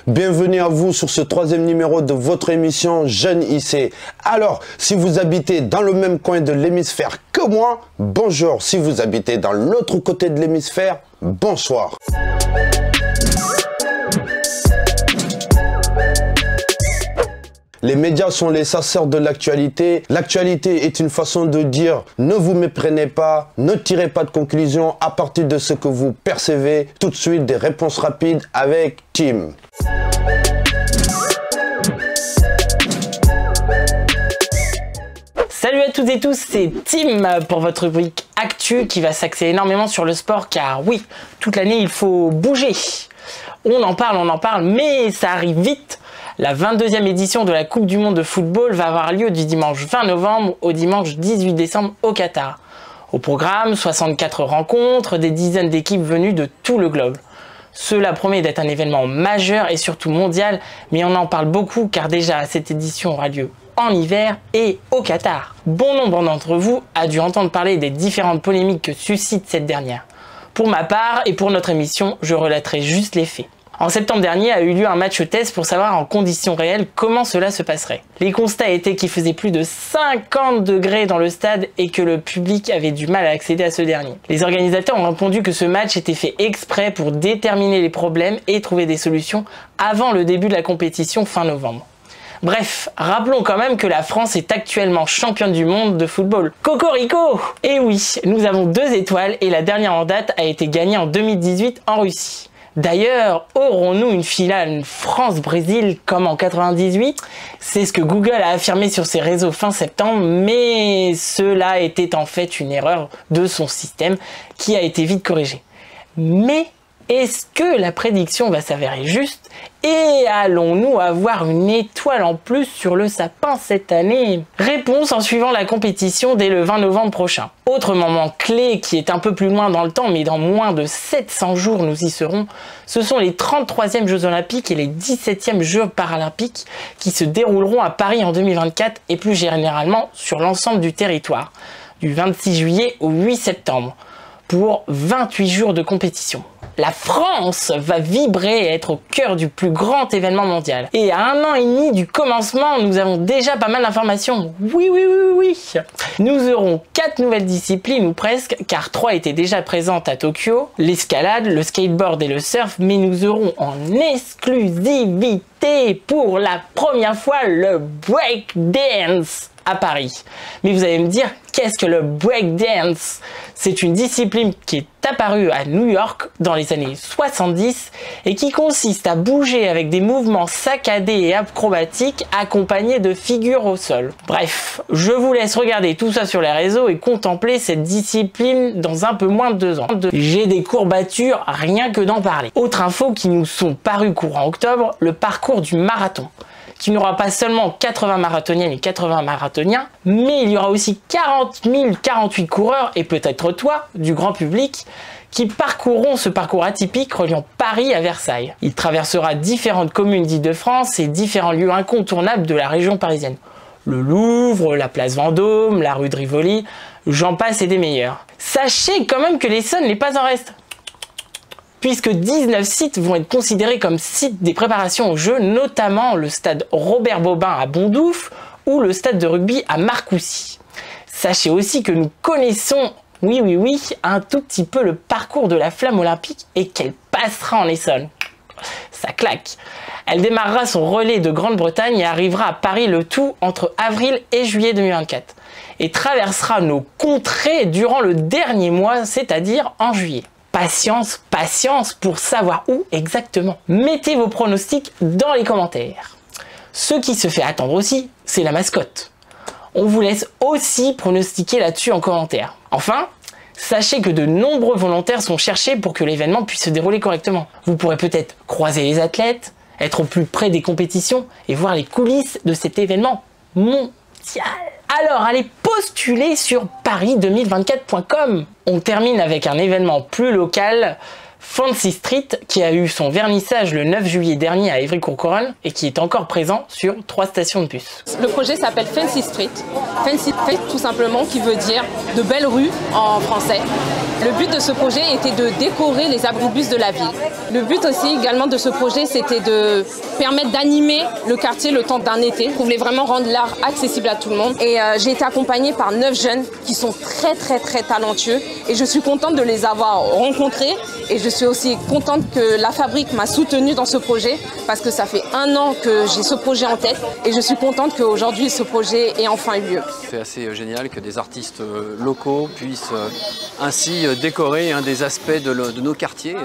Bienvenue à vous sur ce troisième numéro de votre émission Jeune IC. Alors, si vous habitez dans le même coin de l'hémisphère que moi, bonjour. Si vous habitez dans l'autre côté de l'hémisphère, bonsoir. Les médias sont les chasseurs de l'actualité. L'actualité est une façon de dire ne vous méprenez pas, ne tirez pas de conclusion à partir de ce que vous percevez. Tout de suite, des réponses rapides avec Tim. Salut à toutes et tous, c'est Tim pour votre rubrique Actu qui va s'axer énormément sur le sport car oui, toute l'année il faut bouger. On en parle, mais ça arrive vite. La 22e édition de la Coupe du Monde de football va avoir lieu du dimanche 20 novembre au dimanche 18 décembre au Qatar. Au programme, 64 rencontres, des dizaines d'équipes venues de tout le globe. Cela promet d'être un événement majeur et surtout mondial, mais on en parle beaucoup car déjà cette édition aura lieu en hiver et au Qatar. Bon nombre d'entre vous a dû entendre parler des différentes polémiques que suscite cette dernière. Pour ma part et pour notre émission, je relaterai juste les faits. En septembre dernier a eu lieu un match test pour savoir en conditions réelles comment cela se passerait. Les constats étaient qu'il faisait plus de 50 degrés dans le stade et que le public avait du mal à accéder à ce dernier. Les organisateurs ont répondu que ce match était fait exprès pour déterminer les problèmes et trouver des solutions avant le début de la compétition fin novembre. Bref, rappelons quand même que la France est actuellement championne du monde de football. Cocorico! Et oui, nous avons 2 étoiles et la dernière en date a été gagnée en 2018 en Russie. D'ailleurs, aurons-nous une finale France-Brésil comme en 98? C'est ce que Google a affirmé sur ses réseaux fin septembre, mais cela était en fait une erreur de son système qui a été vite corrigée. Mais est-ce que la prédiction va s'avérer juste? Et allons-nous avoir une étoile en plus sur le sapin cette année? Réponse en suivant la compétition dès le 20 novembre prochain. Autre moment clé qui est un peu plus loin dans le temps, mais dans moins de 700 jours nous y serons, ce sont les 33e Jeux Olympiques et les 17e Jeux Paralympiques qui se dérouleront à Paris en 2024 et plus généralement sur l'ensemble du territoire, du 26 juillet au 8 septembre, pour 28 jours de compétition. La France va vibrer et être au cœur du plus grand événement mondial. Et à 1 an et demi du commencement, nous avons déjà pas mal d'informations. Oui. Nous aurons 4 nouvelles disciplines ou presque, car 3 étaient déjà présentes à Tokyo, l'escalade, le skateboard et le surf, mais nous aurons en exclusivité pour la première fois le breakdance à Paris. Mais vous allez me dire, qu'est-ce que le breakdance? C'est une discipline qui est apparue à New York dans les années 70 et qui consiste à bouger avec des mouvements saccadés et acrobatiques accompagnés de figures au sol. Bref, je vous laisse regarder tout ça sur les réseaux et contempler cette discipline dans un peu moins de 2 ans. J'ai des courbatures rien que d'en parler. Autre info qui nous sont parues courant octobre, le parcours du marathon, qui n'aura pas seulement 80 marathoniennes et 80 marathoniens, mais il y aura aussi 48 coureurs, et peut-être toi, du grand public, qui parcourront ce parcours atypique reliant Paris à Versailles. Il traversera différentes communes d'Île-de-France et différents lieux incontournables de la région parisienne. Le Louvre, la place Vendôme, la rue de Rivoli, j'en passe et des meilleurs. Sachez quand même que l'Essonne n'est pas en reste, puisque 19 sites vont être considérés comme sites des préparations aux Jeux, notamment le stade Robert Bobbin à Bondoufle ou le stade de rugby à Marcoussis. Sachez aussi que nous connaissons, oui, un tout petit peu le parcours de la flamme olympique et qu'elle passera en Essonne. Ça claque. Elle démarrera son relais de Grande-Bretagne et arrivera à Paris le tout entre avril et juillet 2024 et traversera nos contrées durant le dernier mois, c'est-à-dire en juillet. Patience pour savoir où exactement. Mettez vos pronostics dans les commentaires. Ce qui se fait attendre aussi, c'est la mascotte. On vous laisse aussi pronostiquer là-dessus en commentaire. Enfin, sachez que de nombreux volontaires sont cherchés pour que l'événement puisse se dérouler correctement. Vous pourrez peut-être croiser les athlètes, être au plus près des compétitions et voir les coulisses de cet événement mondial. Alors allez postuler sur paris2024.com. On termine avec un événement plus local. Fancy Street, qui a eu son vernissage le 9 juillet dernier à Évry-Courcouronnes et qui est encore présent sur 3 stations de bus. Le projet s'appelle Fancy Street. Fancy Street, tout simplement, qui veut dire de belles rues en français. Le but de ce projet était de décorer les abribus de la ville. Le but aussi également de ce projet, c'était de permettre d'animer le quartier le temps d'un été. On voulait vraiment rendre l'art accessible à tout le monde. Et j'ai été accompagnée par 9 jeunes qui sont très talentueux. Et je suis contente de les avoir rencontrés. Et je suis aussi contente que la Fabrique m'a soutenue dans ce projet parce que ça fait 1 an que j'ai ce projet en tête et je suis contente qu'aujourd'hui ce projet ait enfin eu lieu. C'est assez génial que des artistes locaux puissent ainsi décorer un des aspects de nos quartiers,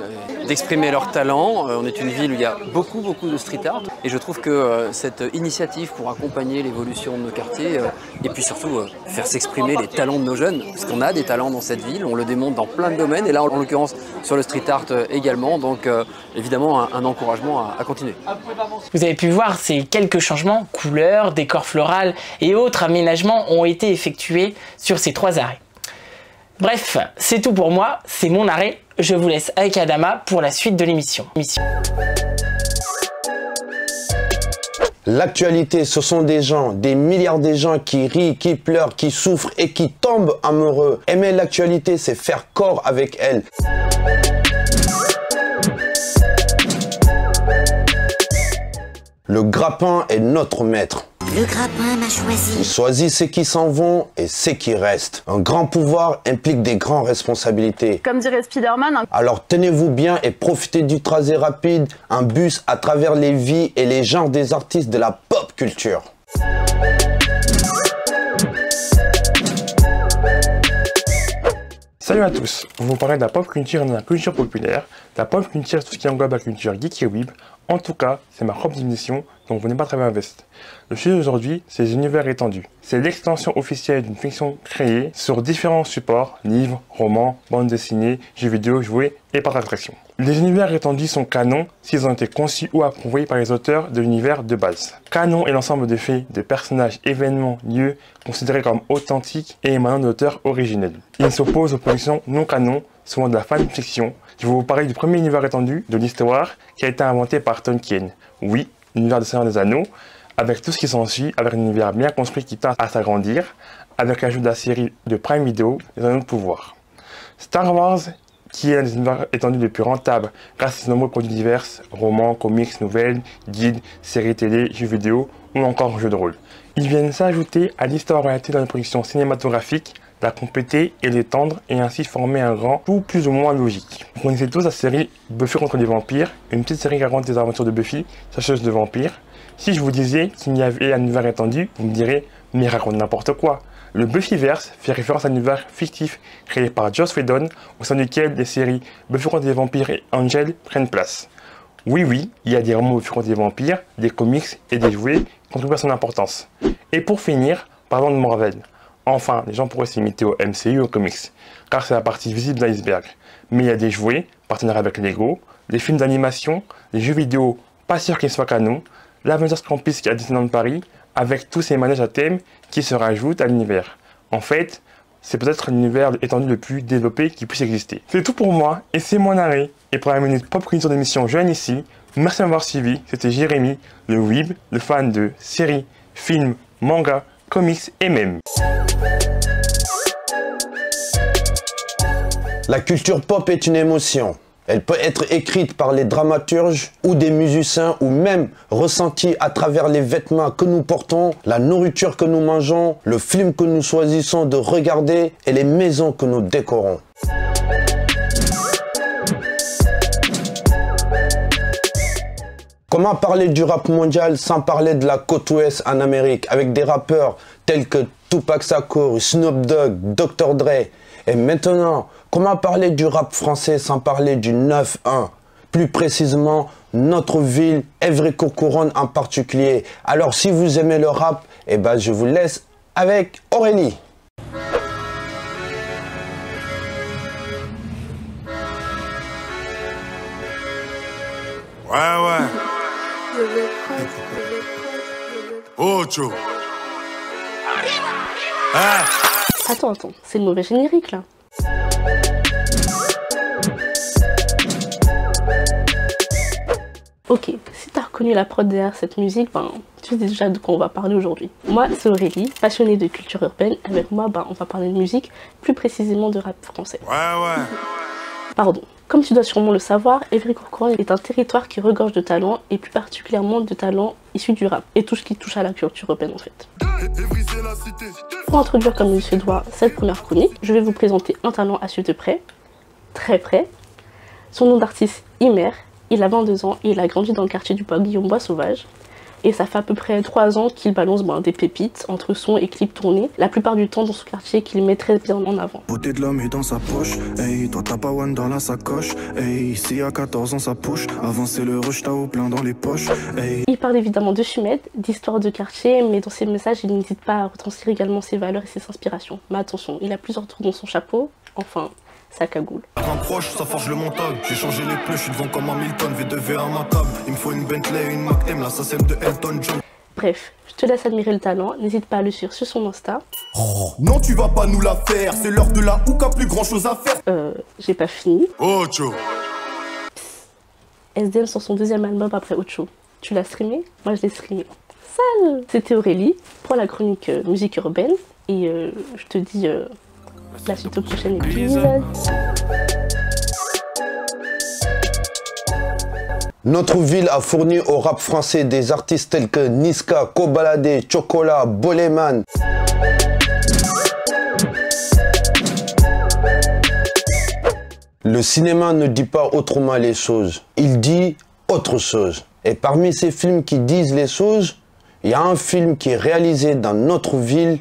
d'exprimer leur talent. On est une ville où il y a beaucoup de street art et je trouve que cette initiative pour accompagner l'évolution de nos quartiers et puis surtout faire s'exprimer les talents de nos jeunes, parce qu'on a des talents dans cette ville, on le démontre dans plein de domaines et là en l'occurrence sur le street art également, donc évidemment un encouragement à continuer. Vous avez pu voir ces quelques changements, couleurs, décors floral et autres aménagements ont été effectués sur ces 3 arrêts. Bref, c'est tout pour moi, c'est mon arrêt, je vous laisse avec Adama pour la suite de l'émission. L'actualité, ce sont des gens, des milliards de gens qui rient, qui pleurent, qui souffrent et qui tombent amoureux. Aimer l'actualité, c'est faire corps avec elle. Le grappin est notre maître. Le grappin m'a choisi. Il choisit ceux qui s'en vont et ceux qui restent. Un grand pouvoir implique des grandes responsabilités. Comme dirait Spider-Man. Alors tenez-vous bien et profitez du trajet rapide, un bus à travers les vies et les genres des artistes de la pop culture. Salut à tous, on vous parler de la pop culture et de la culture populaire. La pop culture, tout ce qui englobe la culture geek et weeb. En tout cas, c'est ma propre définition, donc vous n'êtes pas très bien veste. Le sujet d'aujourd'hui, c'est les univers étendus. C'est l'extension officielle d'une fiction créée sur différents supports, livres, romans, bandes dessinées, jeux vidéo, jouets et par attraction. Les univers étendus sont canons s'ils ont été conçus ou approuvés par les auteurs de l'univers de base. Canon est l'ensemble de faits, de personnages, événements, lieux considérés comme authentiques et émanant d'auteurs originels. Il s'oppose aux productions non canons, souvent de la fanfiction. Je vais vous parler du premier univers étendu de l'histoire qui a été inventé par Tolkien. Oui, l'univers de Seigneur des Anneaux, avec tout ce qui s'ensuit, avec un univers bien construit qui tend à s'agrandir, avec l'ajout de la série de Prime Video, Les Anneaux de Pouvoir. Star Wars, qui est un des univers étendus les plus rentables grâce à ses nombreux produits divers, romans, comics, nouvelles, guides, séries télé, jeux vidéo ou encore jeux de rôle. Ils viennent s'ajouter à l'histoire relatée dans les productions cinématographiques, la compléter et l'étendre et ainsi former un grand tout plus ou moins logique. Vous connaissez tous la série Buffy contre les vampires, une petite série qui raconte les aventures de Buffy, chasseuse de vampires. Si je vous disais qu'il y avait un univers étendu, vous me direz « mais raconte n'importe quoi ». Le Buffyverse fait référence à un univers fictif créé par Joss Whedon au sein duquel les séries Buffy contre les vampires et Angel prennent place. Oui, il y a des romans Buffy contre les vampires, des comics et des jouets qui contribuent à son importance. Et pour finir, parlons de Marvel. Enfin, les gens pourraient s'imiter au MCU ou aux comics, car c'est la partie visible de l'iceberg. Mais il y a des jouets, partenaires avec Lego, les films d'animation, les jeux vidéo, pas sûr qu'ils soient canons, l'Avengers Campus qui est à Disneyland Paris, avec tous ces manèges à thème qui se rajoutent à l'univers. En fait, c'est peut-être l'univers étendu le plus développé qui puisse exister. C'est tout pour moi, et c'est mon arrêt. Et pour la minute pop culture d'émission Jeune ici, merci de m'avoir suivi, c'était Jérémy, le weeb, le fan de séries, films, mangas, comics et même. La culture pop est une émotion. Elle peut être écrite par les dramaturges ou des musiciens ou même ressentie à travers les vêtements que nous portons, la nourriture que nous mangeons, le film que nous choisissons de regarder et les maisons que nous décorons. Comment parler du rap mondial sans parler de la côte ouest en Amérique avec des rappeurs tels que Tupac Shakur, Snoop Dogg, Dr. Dre. Et maintenant, comment parler du rap français sans parler du 9-1? Plus précisément, notre ville, Évry-Courcouronnes en particulier. Alors si vous aimez le rap, eh ben, je vous laisse avec Aurélie. Ouais. Ocho. Ah. Attends, c'est le mauvais générique là. Ok, si t'as reconnu la prod derrière cette musique, ben, tu sais déjà de quoi on va parler aujourd'hui. Moi, c'est Aurélie, passionnée de culture urbaine. Avec moi, ben, on va parler de musique, plus précisément de rap français. Ouais. Pardon. Comme tu dois sûrement le savoir, Évry-Courcouronnes est un territoire qui regorge de talents, et plus particulièrement de talents issus du rap, et tout ce qui touche à la culture urbaine en fait. Pour introduire comme il se doit cette première chronique, je vais vous présenter un talent à suivre de près, très près. Son nom d'artiste, Imer. Il a 22 ans et il a grandi dans le quartier du Guillaume-Bois Sauvage. Et ça fait à peu près 3 ans qu'il balance des pépites entre sons et clips tournés, la plupart du temps dans ce quartier qu'il met très bien en avant. Beauté de l'homme est dans sa poche, hey, toi t'as pas one dans la sacoche, hey, si à 14 ans ça push, avant c'est le rush, t'as au plein dans les poches, hey. Il parle évidemment de Chumette, d'histoire de quartier, mais dans ses messages il n'hésite pas à retranscrire également ses valeurs et ses inspirations. Mais attention, il a plusieurs trous dans son chapeau, enfin... sa cagoule. Quand proche, ça forge le mental. J'ai changé les pneus, je suis devant comme Hamilton. V2V à ma table. Il me faut une Bentley, une Mac M, la SACEM de Elton John. Bref, je te laisse admirer le talent. N'hésite pas à le suivre sur son Insta. Oh, non, tu vas pas nous la faire. C'est l'heure de la hookah, plus grand chose à faire. J'ai pas fini. Ocho. SDM sur son deuxième album après Ocho. Tu l'as streamé? Moi je l'ai streamé. Sale. C'était Aurélie pour la chronique musique urbaine. Et je te dis... la suite au prochain épisode. Notre ville a fourni au rap français des artistes tels que Niska, Kobalade, Chocolat, Boleman. Le cinéma ne dit pas autrement les choses, il dit autre chose. Et parmi ces films qui disent les choses, il y a un film qui est réalisé dans notre ville,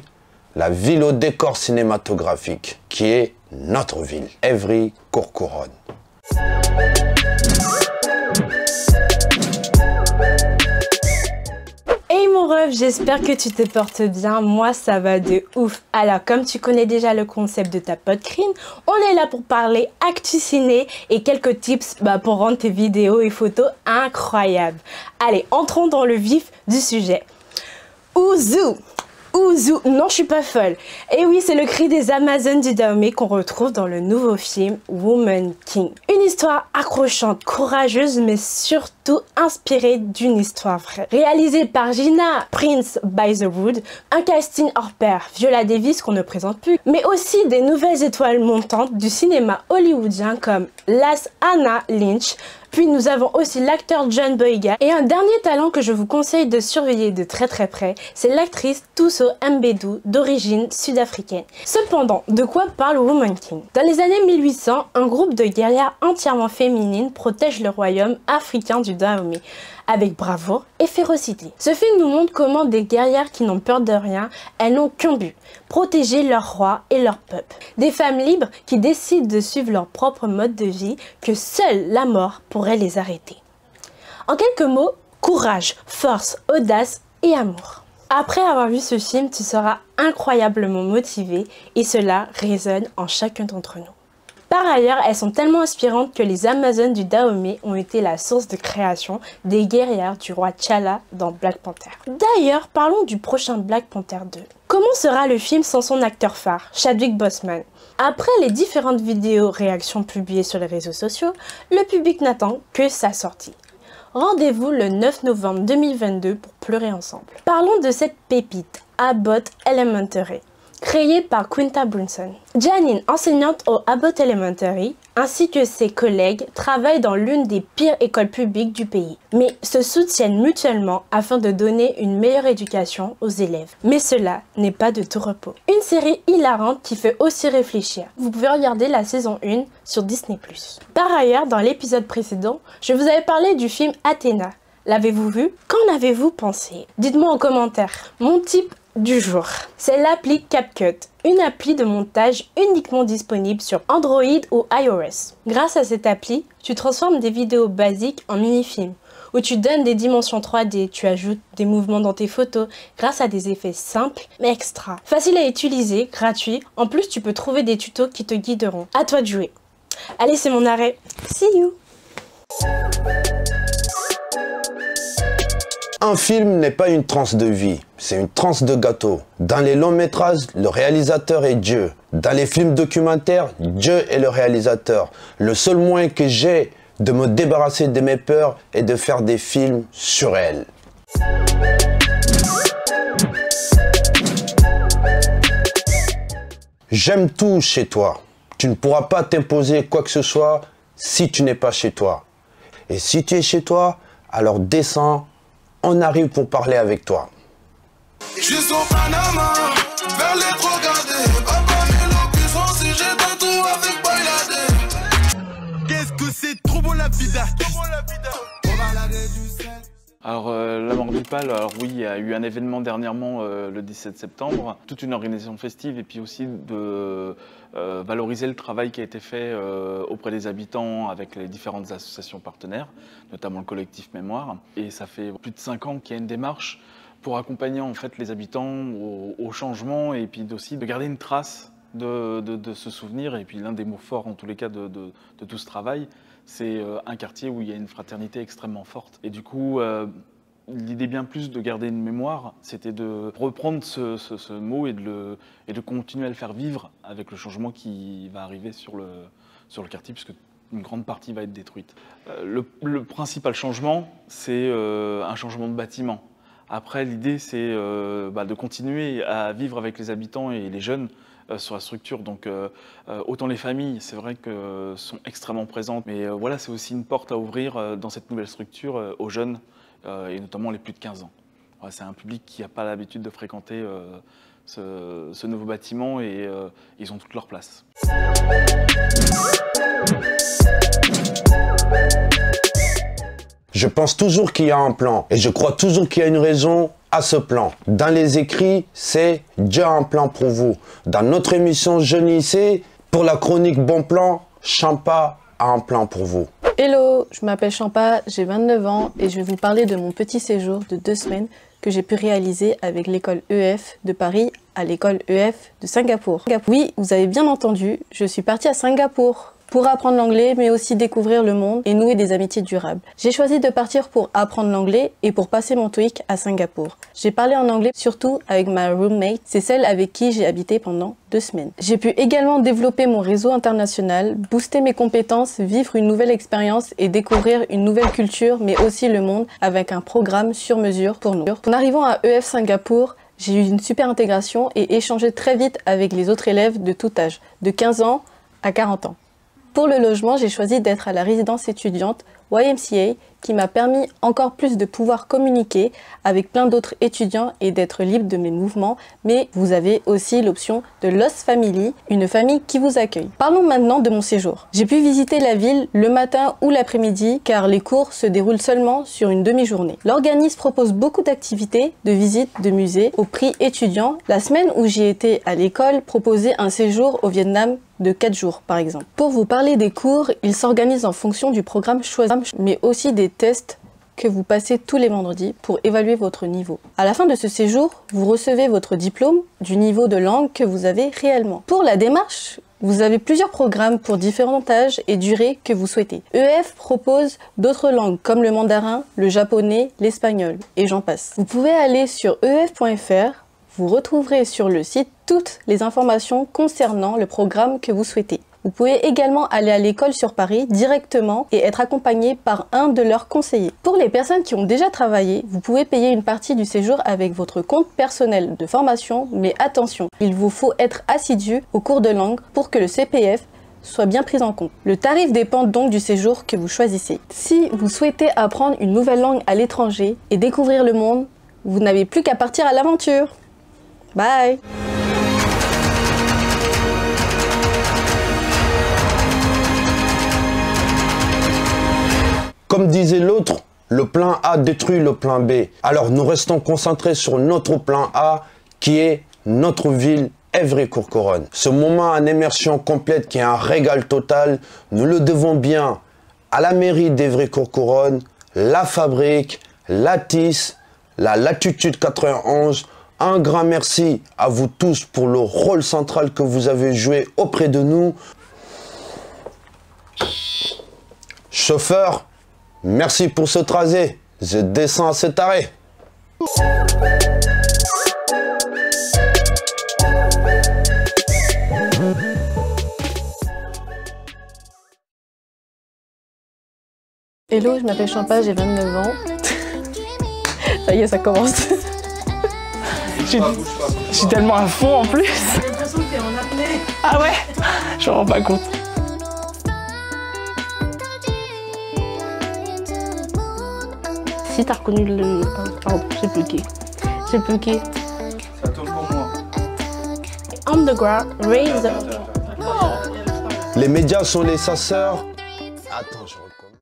la ville au décor cinématographique, qui est notre ville, Évry-Courcouronnes. Hey mon ref, j'espère que tu te portes bien, moi ça va de ouf. Alors comme tu connais déjà le concept de ta potecrine, on est là pour parler actu ciné et quelques tips pour rendre tes vidéos et photos incroyables. Allez, entrons dans le vif du sujet. Ouzou! Ouzou, non je suis pas folle. Et oui, c'est le cri des Amazones du Dahomey qu'on retrouve dans le nouveau film Woman King. Une histoire accrochante, courageuse, mais surtout inspirée d'une histoire vraie. Réalisée par Gina Prince by the Wood, un casting hors pair, Viola Davis qu'on ne présente plus, mais aussi des nouvelles étoiles montantes du cinéma hollywoodien comme Las Anna Lynch. Puis nous avons aussi l'acteur John Boyega. Et un dernier talent que je vous conseille de surveiller de très près, c'est l'actrice Thuso Mbedu, d'origine sud-africaine. Cependant, de quoi parle Woman King? Dans les années 1800, un groupe de guerrières entièrement féminines protège le royaume africain du Dahomey, avec bravoure et férocité. Ce film nous montre comment des guerrières qui n'ont peur de rien, elles n'ont qu'un but, protéger leur roi et leur peuple. Des femmes libres qui décident de suivre leur propre mode de vie, que seule la mort pourrait les arrêter. En quelques mots, courage, force, audace et amour. Après avoir vu ce film, tu seras incroyablement motivé et cela résonne en chacun d'entre nous. Par ailleurs, elles sont tellement inspirantes que les Amazones du Dahomey ont été la source de création des guerrières du roi T'Challa dans Black Panther. D'ailleurs, parlons du prochain Black Panther 2. Comment sera le film sans son acteur phare, Chadwick Boseman? Après les différentes vidéos réactions publiées sur les réseaux sociaux, le public n'attend que sa sortie. Rendez-vous le 9 novembre 2022 pour pleurer ensemble. Parlons de cette pépite, Abbott Elementary, créée par Quinta Brunson. Janine, enseignante au Abbott Elementary, ainsi que ses collègues, travaillent dans l'une des pires écoles publiques du pays, mais se soutiennent mutuellement afin de donner une meilleure éducation aux élèves. Mais cela n'est pas de tout repos. Une série hilarante qui fait aussi réfléchir. Vous pouvez regarder la saison 1 sur Disney+. Par ailleurs, dans l'épisode précédent, je vous avais parlé du film Athéna. L'avez-vous vu? Qu'en avez-vous pensé? Dites-moi en commentaire. Mon type du jour, c'est l'appli CapCut, une appli de montage uniquement disponible sur Android ou iOS. Grâce à cette appli, tu transformes des vidéos basiques en mini-films, où tu donnes des dimensions 3D, tu ajoutes des mouvements dans tes photos grâce à des effets simples mais extra. Facile à utiliser, gratuit, en plus tu peux trouver des tutos qui te guideront. À toi de jouer. Allez, c'est mon arrêt. See you. Un film n'est pas une tranche de vie, c'est une tranche de gâteau. Dans les longs métrages, le réalisateur est Dieu. Dans les films documentaires, Dieu est le réalisateur. Le seul moyen que j'ai de me débarrasser de mes peurs et de faire des films sur elles. J'aime tout chez toi. Tu ne pourras pas t'imposer quoi que ce soit si tu n'es pas chez toi. Et si tu es chez toi, alors descends, on arrive pour parler avec toi. Juste au Panama, vers les trois gardés. Papa Melo, puissant si j'ai dans tout avec Bailadé. Qu'est-ce que c'est trop beau la vida. On va la du sel. Alors la mort du Pal, alors oui, il y a eu un événement dernièrement le 17 septembre, toute une organisation festive et puis aussi de valoriser le travail qui a été fait auprès des habitants avec les différentes associations partenaires, notamment le collectif Mémoire. Et ça fait plus de 5 ans qu'il y a une démarche pour accompagner en fait les habitants au changement et puis aussi de garder une trace de ce souvenir. Et puis l'un des mots forts en tous les cas de tout ce travail, c'est un quartier où il y a une fraternité extrêmement forte. Et du coup, l'idée bien plus de garder une mémoire, c'était de reprendre ce mot et de continuer à le faire vivre avec le changement qui va arriver sur le quartier, puisque une grande partie va être détruite. Le principal changement, c'est un changement de bâtiment. Après, l'idée, c'est de continuer à vivre avec les habitants et les jeunes sur la structure. Donc autant les familles, c'est vrai que sont extrêmement présentes, mais voilà, c'est aussi une porte à ouvrir dans cette nouvelle structure aux jeunes, et notamment les plus de 15 ans. Voilà, c'est un public qui n'a pas l'habitude de fréquenter ce nouveau bâtiment et ils ont toute leur place. Je pense toujours qu'il y a un plan et je crois toujours qu'il y a une raison à ce plan. Dans les écrits, c'est Dieu a un plan pour vous. Dans notre émission Jeune lycée, pour la chronique Bon Plan, Champa a un plan pour vous. Hello, je m'appelle Champa, j'ai 29 ans et je vais vous parler de mon petit séjour de 2 semaines que j'ai pu réaliser avec l'école EF de Paris à l'école EF de Singapour. Oui, vous avez bien entendu, je suis partie à Singapour pour apprendre l'anglais, mais aussi découvrir le monde et nouer des amitiés durables. J'ai choisi de partir pour apprendre l'anglais et pour passer mon TOEIC à Singapour. J'ai parlé en anglais surtout avec ma roommate, c'est celle avec qui j'ai habité pendant 2 semaines. J'ai pu également développer mon réseau international, booster mes compétences, vivre une nouvelle expérience et découvrir une nouvelle culture, mais aussi le monde avec un programme sur mesure pour nous. En arrivant à EF Singapour, j'ai eu une super intégration et échangé très vite avec les autres élèves de tout âge, de 15 ans à 40 ans. Pour le logement, j'ai choisi d'être à la résidence étudiante YMCA qui m'a permis encore plus de pouvoir communiquer avec plein d'autres étudiants et d'être libre de mes mouvements, mais vous avez aussi l'option de Lost Family, une famille qui vous accueille. Parlons maintenant de mon séjour. J'ai pu visiter la ville le matin ou l'après-midi car les cours se déroulent seulement sur une demi-journée. L'organisme propose beaucoup d'activités, de visites, de musées au prix étudiant. La semaine où j'y étais à l'école proposait un séjour au Vietnam de 4 jours par exemple. Pour vous parler des cours, ils s'organisent en fonction du programme choisi, mais aussi des tests que vous passez tous les vendredis pour évaluer votre niveau. À la fin de ce séjour, vous recevez votre diplôme du niveau de langue que vous avez réellement. Pour la démarche, vous avez plusieurs programmes pour différents âges et durées que vous souhaitez. EF propose d'autres langues comme le mandarin, le japonais, l'espagnol et j'en passe. Vous pouvez aller sur ef.fr. Vous retrouverez sur le site toutes les informations concernant le programme que vous souhaitez. Vous pouvez également aller à l'école sur Paris directement et être accompagné par un de leurs conseillers. Pour les personnes qui ont déjà travaillé, vous pouvez payer une partie du séjour avec votre compte personnel de formation, mais attention, il vous faut être assidu aux cours de langue pour que le CPF soit bien pris en compte. Le tarif dépend donc du séjour que vous choisissez. Si vous souhaitez apprendre une nouvelle langue à l'étranger et découvrir le monde, vous n'avez plus qu'à partir à l'aventure. Bye! Comme disait l'autre, le plan A détruit le plan B. Alors nous restons concentrés sur notre plan A qui est notre ville Évry-Courcouronnes. Ce moment en immersion complète qui est un régal total, nous le devons bien à la mairie d'Évry-Courcouronnes, la fabrique, la TIS, la Latitude 91. Un grand merci à vous tous pour le rôle central que vous avez joué auprès de nous. Chauffeur, merci pour ce trajet. Je descends à cet arrêt. Hello, je m'appelle Champa, j'ai 29 ans. Ça y est, ça commence. Je suis tellement à fond en plus. J'ai l'impression que t'es en apnée. Ah ouais? Je me rends pas compte. Si t'as reconnu le... Pardon, j'ai bugué. J'ai bugué. Ça tourne pour moi. On the ground, raise the... Les médias sont les censeurs. Attends, je reviens.